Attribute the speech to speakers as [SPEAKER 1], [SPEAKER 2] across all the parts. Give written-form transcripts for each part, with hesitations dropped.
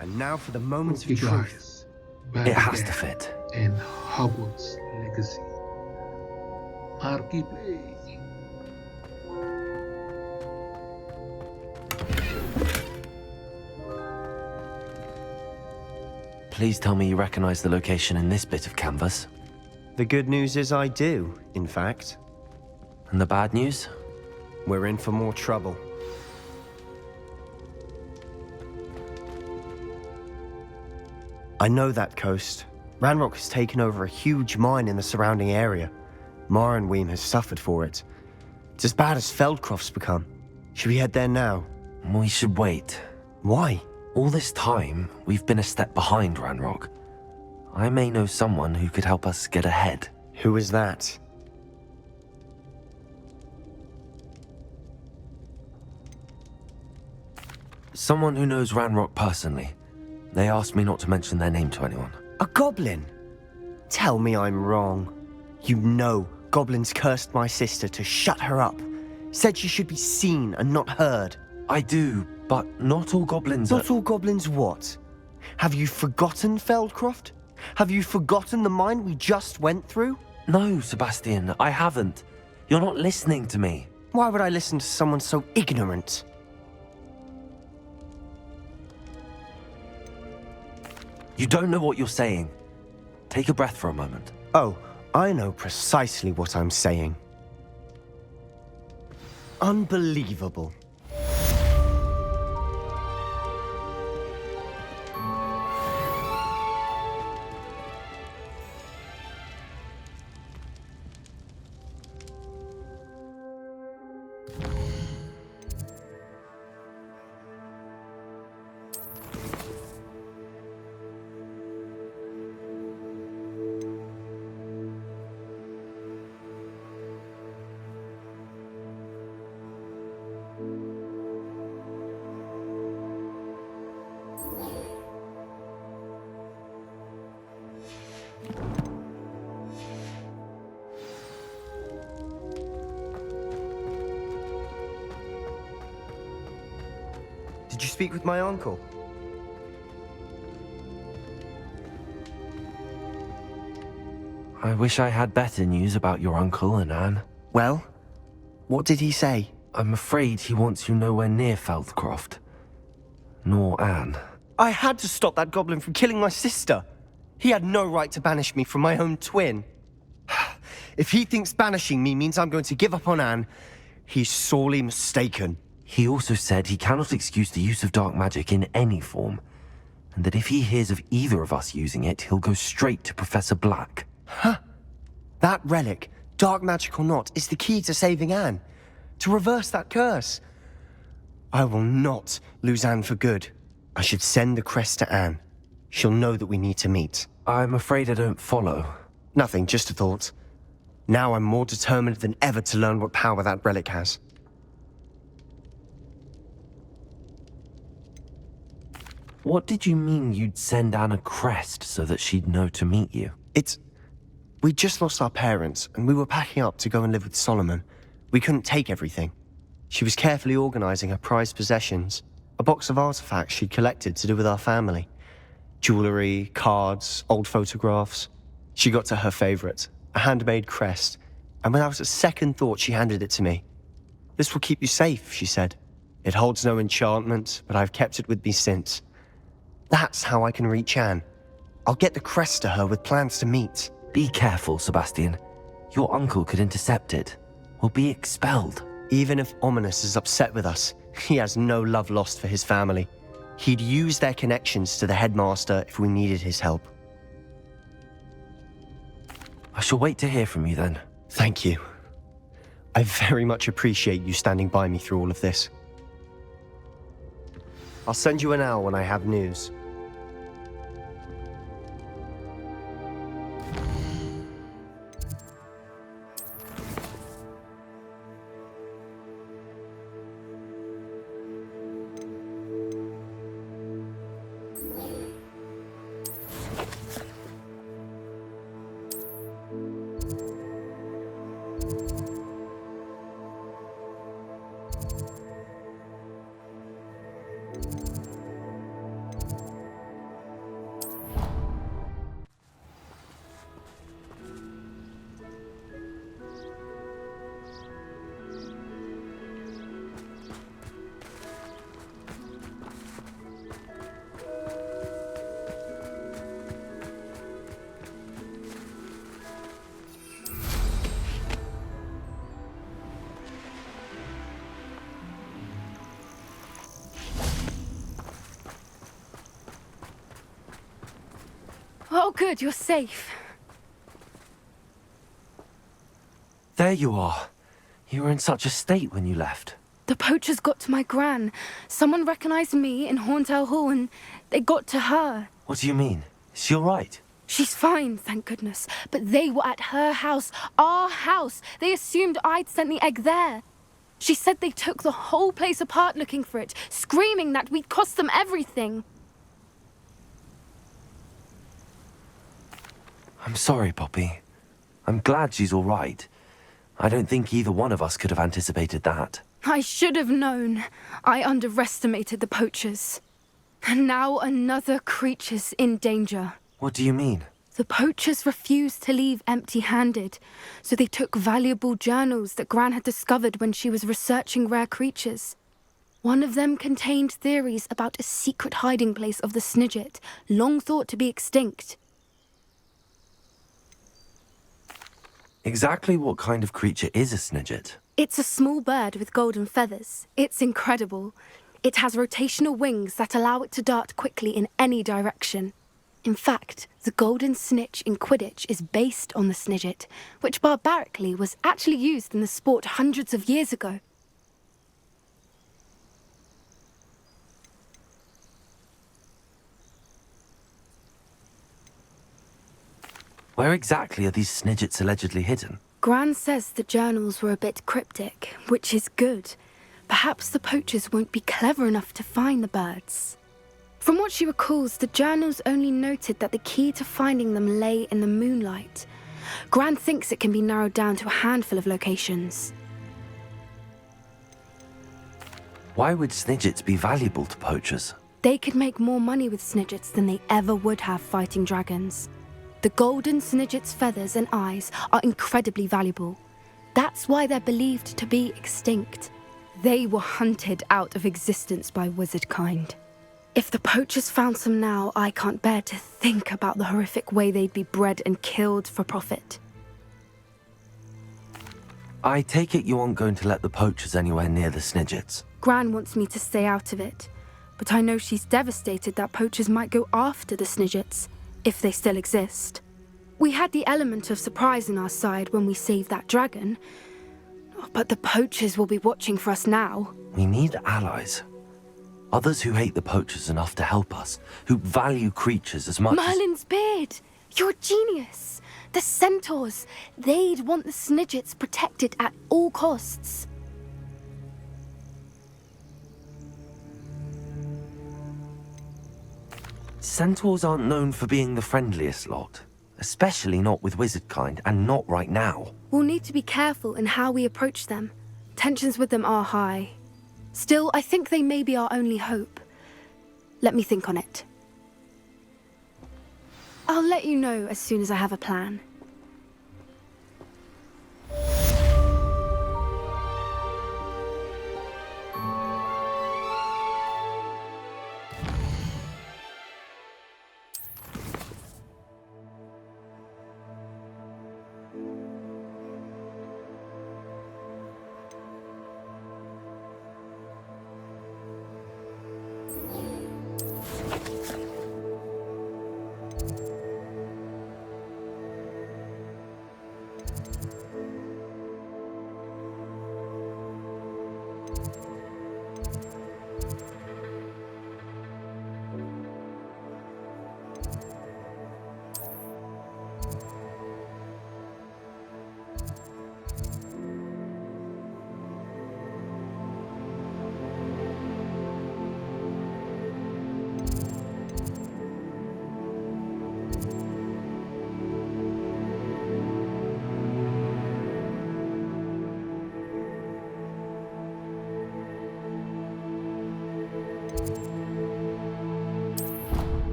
[SPEAKER 1] And now for the moments
[SPEAKER 2] Okay
[SPEAKER 1] of truth.
[SPEAKER 2] guys, back
[SPEAKER 3] It has
[SPEAKER 2] again
[SPEAKER 3] to fit.
[SPEAKER 2] in Hogwarts Legacy. Marquee play.
[SPEAKER 3] Please tell me you recognize the location in this bit of canvas.
[SPEAKER 1] The good news is I do, in fact.
[SPEAKER 3] And the bad news?
[SPEAKER 1] We're in for more trouble. I know that coast. Ranrock has taken over a huge mine in the surrounding area. Mornweem has suffered for it. It's as bad as Feldcroft's become. Should we head there now?
[SPEAKER 3] We should wait.
[SPEAKER 1] Why?
[SPEAKER 3] All this time, we've been a step behind Ranrock. I may know someone who could help us get ahead.
[SPEAKER 1] Who is that?
[SPEAKER 3] Someone who knows Ranrock personally. They asked me not to mention their name to anyone.
[SPEAKER 1] A goblin? Tell me I'm wrong. You know goblins cursed my sister to shut her up. Said she should be seen and not heard.
[SPEAKER 3] I do, but not all goblins
[SPEAKER 1] Not all goblins what? Have you forgotten Feldcroft? Have you forgotten the mine we just went through?
[SPEAKER 3] No, Sebastian, I haven't. You're not listening to me.
[SPEAKER 1] Why would I listen to someone so ignorant?
[SPEAKER 3] You don't know what you're saying. Take a breath for a moment.
[SPEAKER 1] Oh, I know precisely what I'm saying. Unbelievable. Did you speak with my uncle?
[SPEAKER 3] I wish I had better news about your uncle and Anne.
[SPEAKER 1] Well, what did he say?
[SPEAKER 3] I'm afraid he wants you nowhere near Feldcroft. Nor Anne.
[SPEAKER 1] I had to stop that goblin from killing my sister. He had no right to banish me from my own twin. If he thinks banishing me means I'm going to give up on Anne, he's sorely mistaken.
[SPEAKER 3] He also said he cannot excuse the use of dark magic in any form, and that if he hears of either of us using it, he'll go straight to Professor Black.
[SPEAKER 1] Huh? That relic, dark magic or not, is the key to saving Anne. To reverse that curse. I will not lose Anne for good. I should send the crest to Anne. She'll know that we need to meet.
[SPEAKER 3] I'm afraid I don't follow.
[SPEAKER 1] Nothing, just a thought. Now I'm more determined than ever to learn what power that relic has.
[SPEAKER 3] What did you mean you'd send Anne a crest so that she'd know to meet you?
[SPEAKER 1] We just lost our parents, and we were packing up to go and live with Solomon. We couldn't take everything. She was carefully organizing her prized possessions, a box of artifacts she'd collected to do with our family. Jewelry, cards, old photographs. She got to her favorite, a handmade crest, and without a second thought she handed it to me. This will keep you safe, she said. It holds no enchantment, but I've kept it with me since. That's how I can reach Anne. I'll get the crest to her with plans to meet.
[SPEAKER 3] Be careful, Sebastian. Your uncle could intercept it. We'll be expelled.
[SPEAKER 1] Even if Ominous is upset with us, he has no love lost for his family. He'd use their connections to the headmaster if we needed his help.
[SPEAKER 3] I shall wait to hear from you then.
[SPEAKER 1] Thank you. I very much appreciate you standing by me through all of this. I'll send you an owl when I have news.
[SPEAKER 4] Oh, good, you're safe.
[SPEAKER 3] There you are. You were in such a state when you left.
[SPEAKER 4] The poachers got to my gran. Someone recognized me in Horntail Hall and they got to her.
[SPEAKER 3] What do you mean? Is she all right?
[SPEAKER 4] She's fine, thank goodness. But they were at her house, our house. They assumed I'd sent the egg there. She said they took the whole place apart looking for it, screaming that we'd cost them everything.
[SPEAKER 3] I'm sorry, Poppy. I'm glad she's all right. I don't think either one of us could have anticipated that.
[SPEAKER 4] I should have known. I underestimated the poachers. And now another creature's in danger.
[SPEAKER 3] What do you mean?
[SPEAKER 4] The poachers refused to leave empty-handed, so they took valuable journals that Gran had discovered when she was researching rare creatures. One of them contained theories about a secret hiding place of the snidget, long thought to be extinct.
[SPEAKER 3] Exactly what kind of creature is a snidget?
[SPEAKER 4] It's a small bird with golden feathers. It's incredible. It has rotational wings that allow it to dart quickly in any direction. In fact, the golden snitch in Quidditch is based on the snidget, which barbarically was actually used in the sport hundreds of years ago.
[SPEAKER 3] Where exactly are these snidgets allegedly hidden?
[SPEAKER 4] Gran says the journals were a bit cryptic, which is good. Perhaps the poachers won't be clever enough to find the birds. From what she recalls, the journals only noted that the key to finding them lay in the moonlight. Gran thinks it can be narrowed down to a handful of locations.
[SPEAKER 3] Why would snidgets be valuable to poachers?
[SPEAKER 4] They could make more money with snidgets than they ever would have fighting dragons. The golden snidget's feathers and eyes are incredibly valuable. That's why they're believed to be extinct. They were hunted out of existence by wizard kind. If the poachers found some now, I can't bear to think about the horrific way they'd be bred and killed for profit.
[SPEAKER 3] I take it you aren't going to let the poachers anywhere near the snidgets.
[SPEAKER 4] Gran wants me to stay out of it, but I know she's devastated that poachers might go after the snidgets, if they still exist. We had the element of surprise on our side when we saved that dragon, but the poachers will be watching for us now.
[SPEAKER 3] We need allies. Others who hate the poachers enough to help us, who value creatures as much
[SPEAKER 4] Merlin's beard! You're a genius! The centaurs! They'd want the snidgets protected at all costs.
[SPEAKER 3] Centaurs aren't known for being the friendliest lot. Especially not with wizard kind, and not right now.
[SPEAKER 4] We'll need to be careful in how we approach them. Tensions with them are high. Still, I think they may be our only hope. Let me think on it. I'll let you know as soon as I have a plan.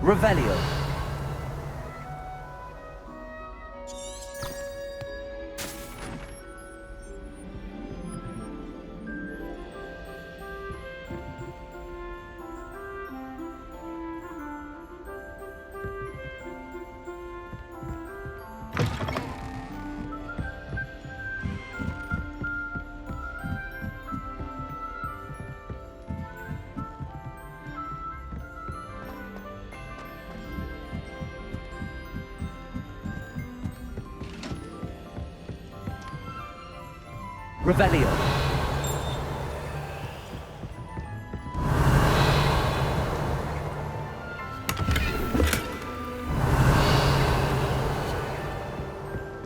[SPEAKER 3] Revelio. Revelio.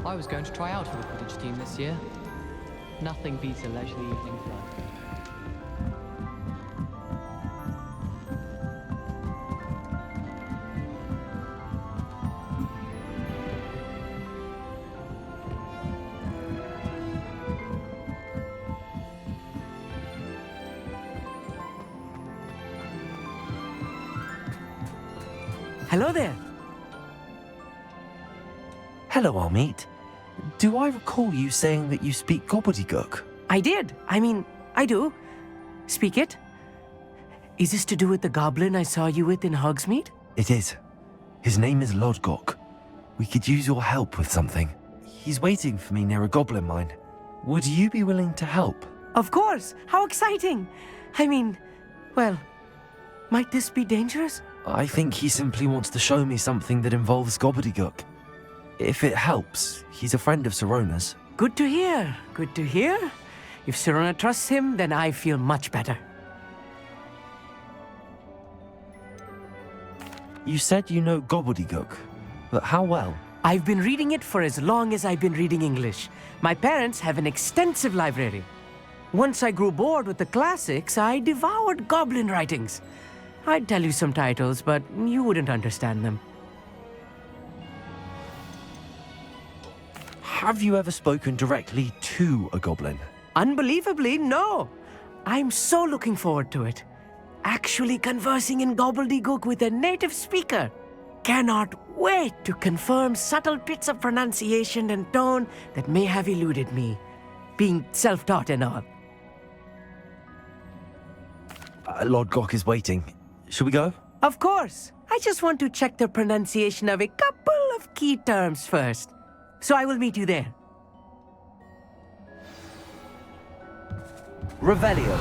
[SPEAKER 5] I was going to try out for the Quidditch team this year. Nothing beats a leisurely evening fun.
[SPEAKER 6] Hello there.
[SPEAKER 3] Hello, Armeet. Do I recall you saying that you speak gobbledygook?
[SPEAKER 6] I did. I do. Speak it. Is this to do with the goblin I saw you with in Hogsmeade?
[SPEAKER 3] It is. His name is Lodgok. We could use your help with something. He's waiting for me near a goblin mine. Would you be willing to help?
[SPEAKER 6] Of course. How exciting. Well, might this be dangerous?
[SPEAKER 3] I think he simply wants to show me something that involves gobbledygook. If it helps, he's a friend of Sirona's.
[SPEAKER 6] Good to hear. Good to hear. If Sirona trusts him, then I feel much better.
[SPEAKER 3] You said you know gobbledygook, but how well?
[SPEAKER 6] I've been reading it for as long as I've been reading English. My parents have an extensive library. Once I grew bored with the classics, I devoured goblin writings. I'd tell you some titles, but you wouldn't understand them.
[SPEAKER 3] Have you ever spoken directly to a goblin?
[SPEAKER 6] Unbelievably, no. I'm so looking forward to it. Actually conversing in gobbledygook with a native speaker. Cannot wait to confirm subtle bits of pronunciation and tone that may have eluded me, being self-taught and all.
[SPEAKER 3] Lodgok is waiting. Shall we go?
[SPEAKER 6] Of course. I just want to check the pronunciation of a couple of key terms first. So I will meet you there.
[SPEAKER 3] Revelio.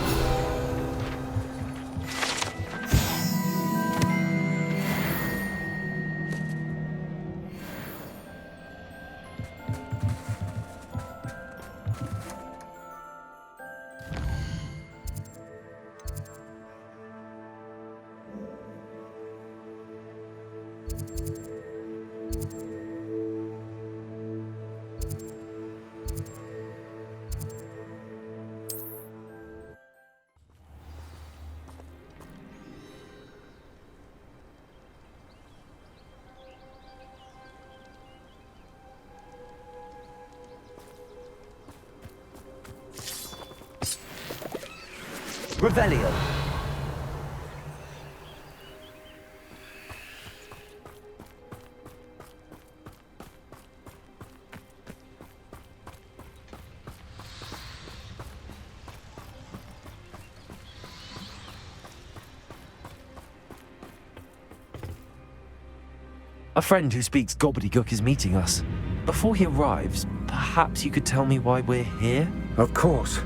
[SPEAKER 3] Revelio. A friend who speaks gobbledygook is meeting us. Before he arrives, perhaps you could tell me why we're here?
[SPEAKER 7] Of course.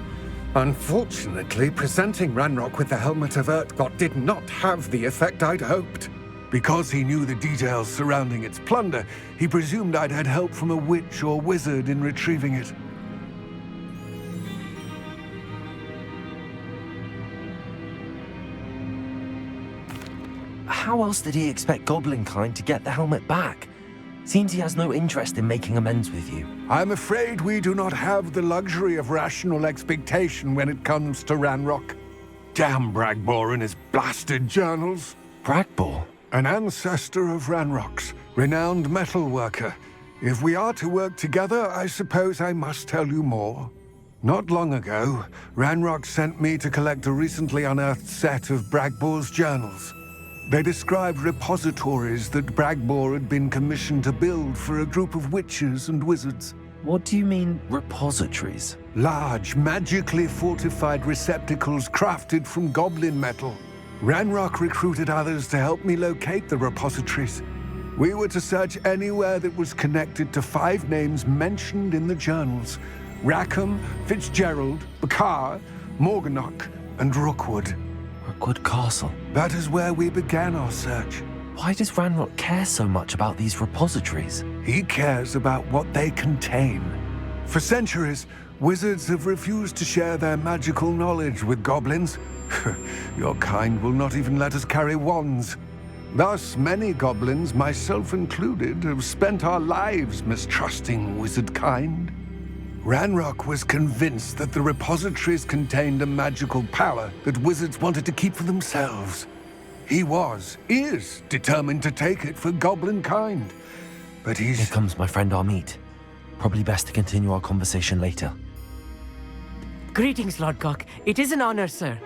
[SPEAKER 7] Unfortunately, presenting Ranrock with the Helmet of Urtkot did not have the effect I'd hoped.
[SPEAKER 8] Because he knew the details surrounding its plunder, he presumed I'd had help from a witch or wizard in retrieving it.
[SPEAKER 3] How else did he expect Goblinkind to get the helmet back? Seems he has no interest in making amends with you.
[SPEAKER 8] I'm afraid we do not have the luxury of rational expectation when it comes to Ranrock. Damn Bragbor and his blasted journals.
[SPEAKER 3] Bragbor?
[SPEAKER 8] An ancestor of Ranrock's, renowned metal worker. If we are to work together, I suppose I must tell you more. Not long ago, Ranrock sent me to collect a recently unearthed set of Bragbor's journals. They described repositories that Bragbor had been commissioned to build for a group of witches and wizards.
[SPEAKER 3] What do you mean, repositories?
[SPEAKER 8] Large, magically fortified receptacles crafted from goblin metal. Ranrock recruited others to help me locate the repositories. We were to search anywhere that was connected to 5 names mentioned in the journals: Rackham, Fitzgerald, Bakar, Morganach, and Rookwood.
[SPEAKER 3] Rookwood Castle.
[SPEAKER 8] That is where we began our search.
[SPEAKER 3] Why does Ranrock care so much about these repositories?
[SPEAKER 8] He cares about what they contain. For centuries, Wizards have refused to share their magical knowledge with goblins. Your kind will not even let us carry wands. Thus, many goblins, myself included, have spent our lives mistrusting wizard kind. Ranrock was convinced that the repositories contained a magical power that wizards wanted to keep for themselves. He is determined to take it for goblin kind. But
[SPEAKER 3] Here
[SPEAKER 8] he's...
[SPEAKER 3] comes my friend Amit. Probably best to continue our conversation later.
[SPEAKER 6] Greetings, Lodgok. It is an honor, sir.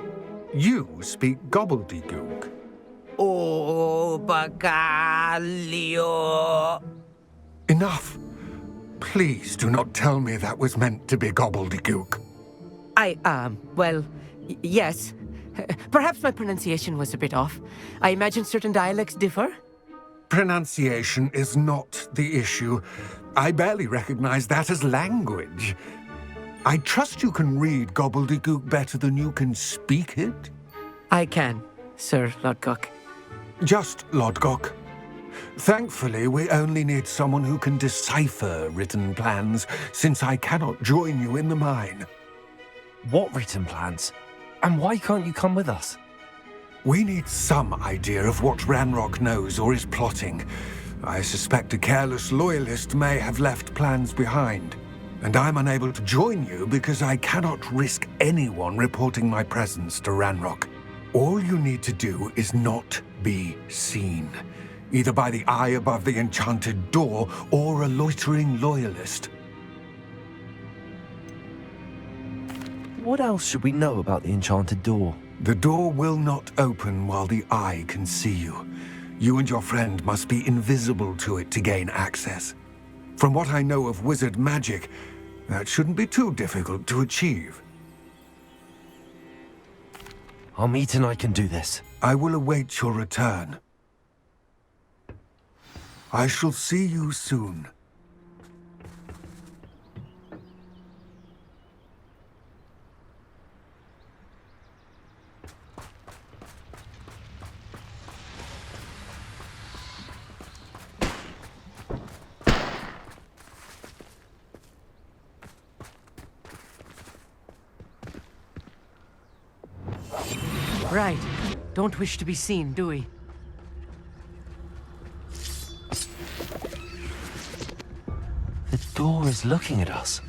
[SPEAKER 8] You speak gobbledygook.
[SPEAKER 6] Oh, Bacalio.
[SPEAKER 8] Enough. Please do not tell me that was meant to be gobbledygook.
[SPEAKER 6] Yes. Perhaps my pronunciation was a bit off. I imagine certain dialects differ.
[SPEAKER 8] Pronunciation is not the issue. I barely recognize that as language. I trust you can read gobbledygook better than you can speak it?
[SPEAKER 6] I can, Sir Lodgok.
[SPEAKER 8] Just Lodgok. Thankfully, we only need someone who can decipher written plans, since I cannot join you in the mine.
[SPEAKER 3] What written plans? And why can't you come with us?
[SPEAKER 8] We need some idea of what Ranrock knows or is plotting. I suspect a careless loyalist may have left plans behind. And I'm unable to join you because I cannot risk anyone reporting my presence to Ranrock. All you need to do is not be seen, either by the eye above the enchanted door or a loitering loyalist.
[SPEAKER 3] What else should we know about the enchanted door?
[SPEAKER 8] The door will not open while the eye can see you. You and your friend must be invisible to it to gain access. From what I know of wizard magic, that shouldn't be too difficult to achieve.
[SPEAKER 3] Amit and I can do this.
[SPEAKER 8] I will await your return. I shall see you soon.
[SPEAKER 6] Right. Don't wish to be seen, do we?
[SPEAKER 3] The door is looking at us.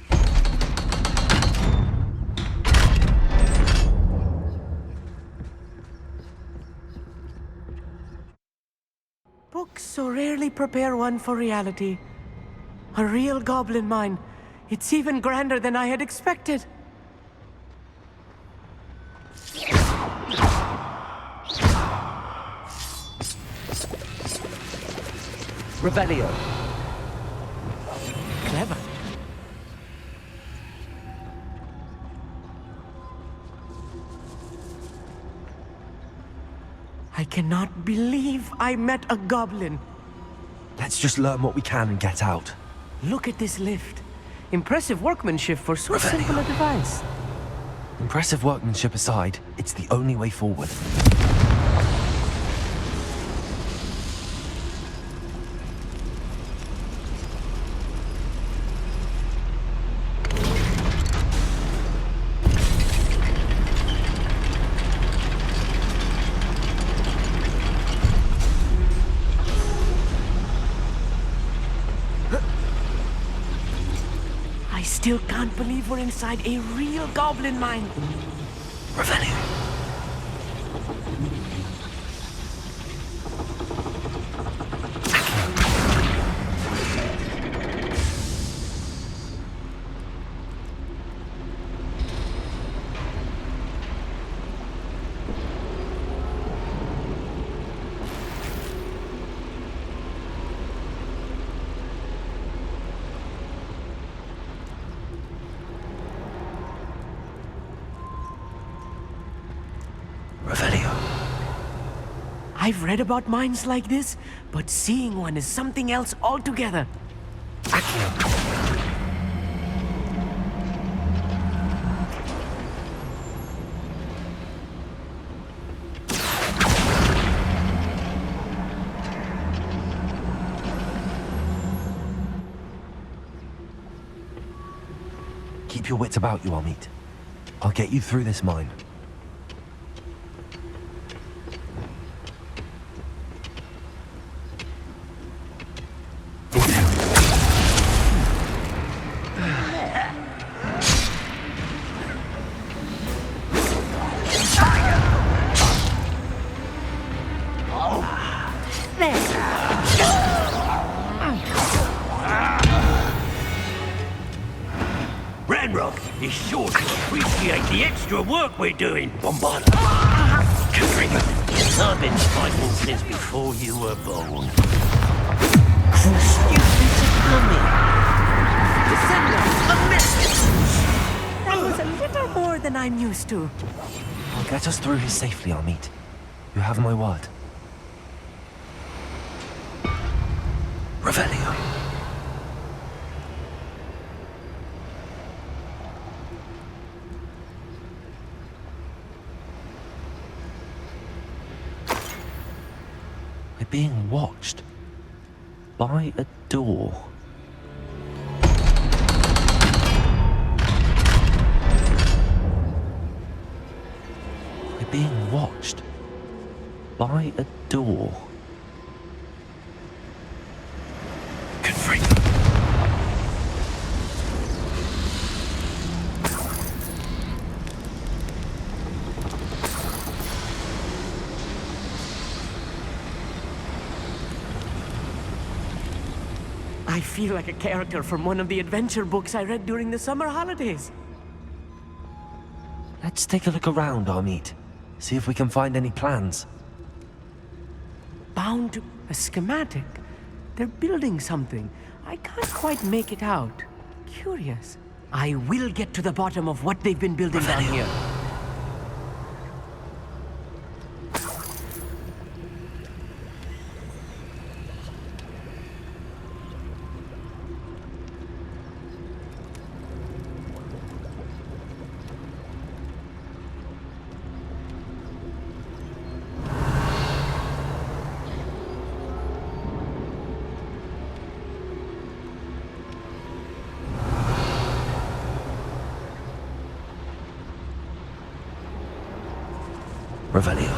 [SPEAKER 6] Books so rarely prepare one for reality. A real goblin mine. It's even grander than I had expected.
[SPEAKER 3] Revelio.
[SPEAKER 6] Clever. I cannot believe I met a goblin.
[SPEAKER 3] Let's just learn what we can and get out.
[SPEAKER 6] Look at this lift. Impressive workmanship for so
[SPEAKER 3] Revelio.
[SPEAKER 6] simple a device.
[SPEAKER 3] Impressive workmanship aside, it's the only way forward.
[SPEAKER 6] I still can't believe we're inside a real goblin mine.
[SPEAKER 3] Revelio. Revelio.
[SPEAKER 6] I've read about mines like this, but seeing one is something else altogether.
[SPEAKER 3] Keep Keep your wits about you, Amit. I'll get you through this mine.
[SPEAKER 9] Ranrock is sure to appreciate the extra work we're doing. Bombarda. Confringo, I've been fighting since before you were born. Stupid to come in.
[SPEAKER 6] To send us a message! That was a little more than I'm used to.
[SPEAKER 3] I'll get us through here safely, Amit. You have my word. Revelio. We're being watched by a door. We're being watched by a door. Confringo.
[SPEAKER 6] I feel like a character from one of the adventure books I read during the summer holidays.
[SPEAKER 3] Let's take a look around, Amit. See if we can find any plans.
[SPEAKER 6] Bound to a schematic. They're building something. I can't quite make it out. Curious. I will get to the bottom of what they've been building down here.
[SPEAKER 3] Revelio.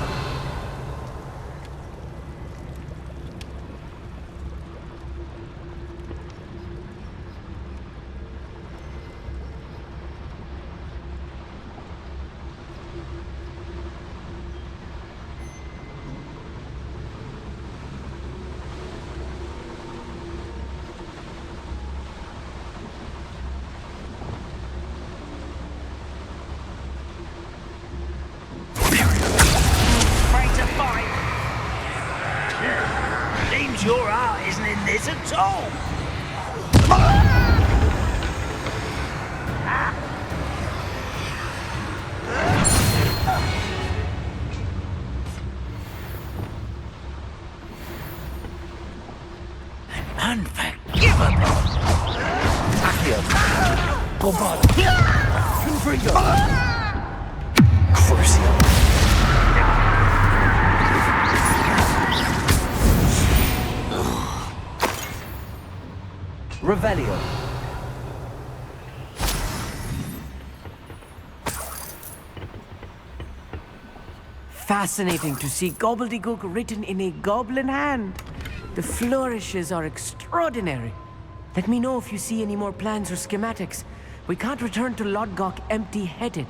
[SPEAKER 9] Your heart isn't in this at all. Unforgivable. Accio. Bombarda. Confringo. Crucio.
[SPEAKER 3] Revelio.
[SPEAKER 6] Fascinating to see gobbledygook written in a goblin hand. The flourishes are extraordinary. Let me know if you see any more plans or schematics. We can't return to Lodgok empty-headed.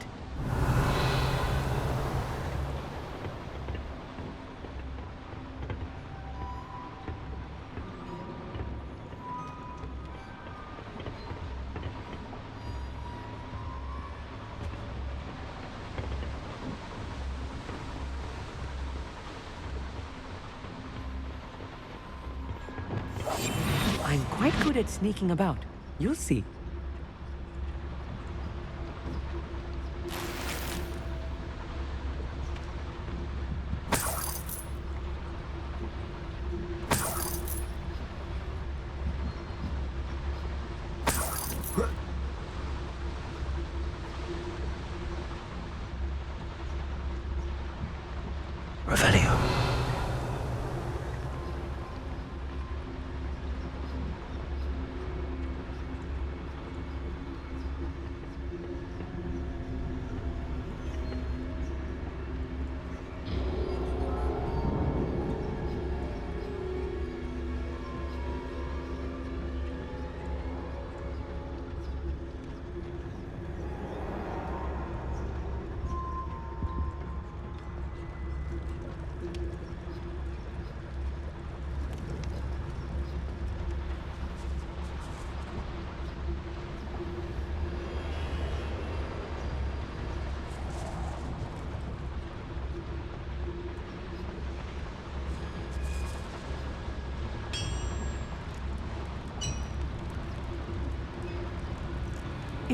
[SPEAKER 6] I'm quite good at sneaking about. You'll see.
[SPEAKER 3] Revelio.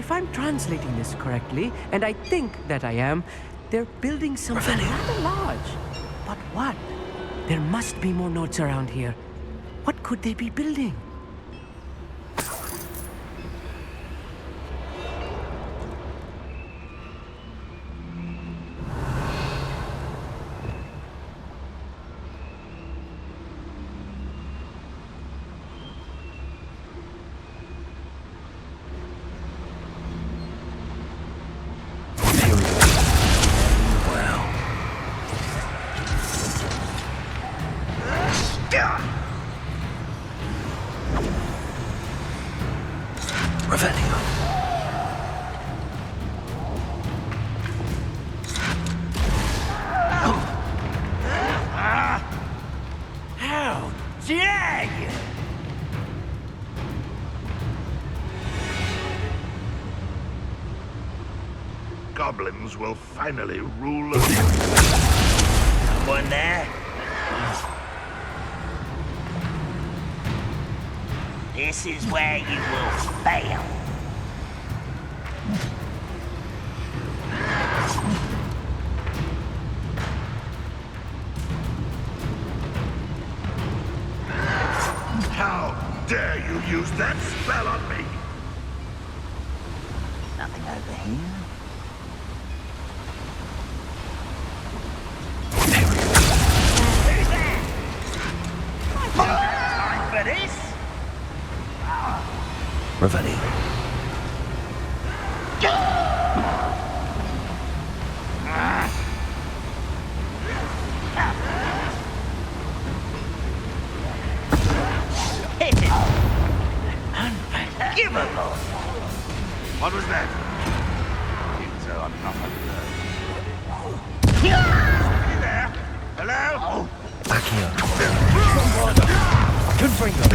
[SPEAKER 6] if I'm translating this correctly, and I think that I am, they're building something rather large. But what? There must be more notes around here. What could they be building?
[SPEAKER 9] How dare you!
[SPEAKER 10] Goblins will finally rule us.
[SPEAKER 9] Someone there? This is where you will fail.
[SPEAKER 10] How dare you use that spell on me?
[SPEAKER 9] Nothing over here. Who's there? Time for this?
[SPEAKER 3] Revelio.
[SPEAKER 9] Hit it! Unforgivable!
[SPEAKER 10] What was that? It's nothing. You there? Hello?
[SPEAKER 3] Back here. Confringo.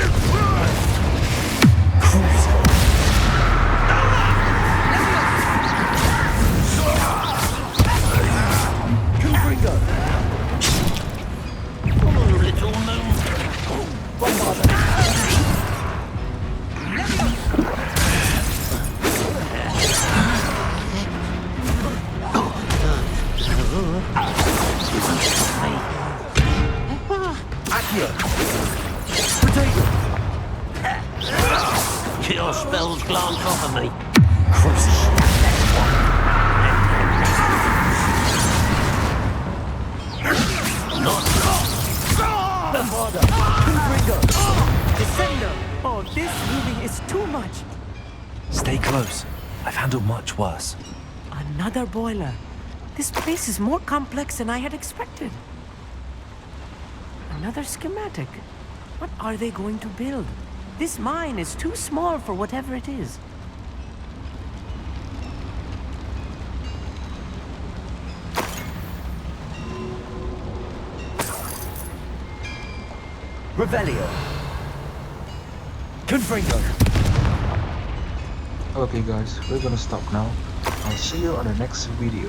[SPEAKER 9] Oh, little moon. Your spells glance off of me.
[SPEAKER 6] Descender! Oh, this really is too much.
[SPEAKER 3] Stay close. I've handled much worse.
[SPEAKER 6] Another boiler. This place is more complex than I had expected. Another schematic. What are they going to build? This mine is too small for whatever it is.
[SPEAKER 3] Revelio. Confringo.
[SPEAKER 2] Okay guys, we're gonna stop now. I'll see you on the next video.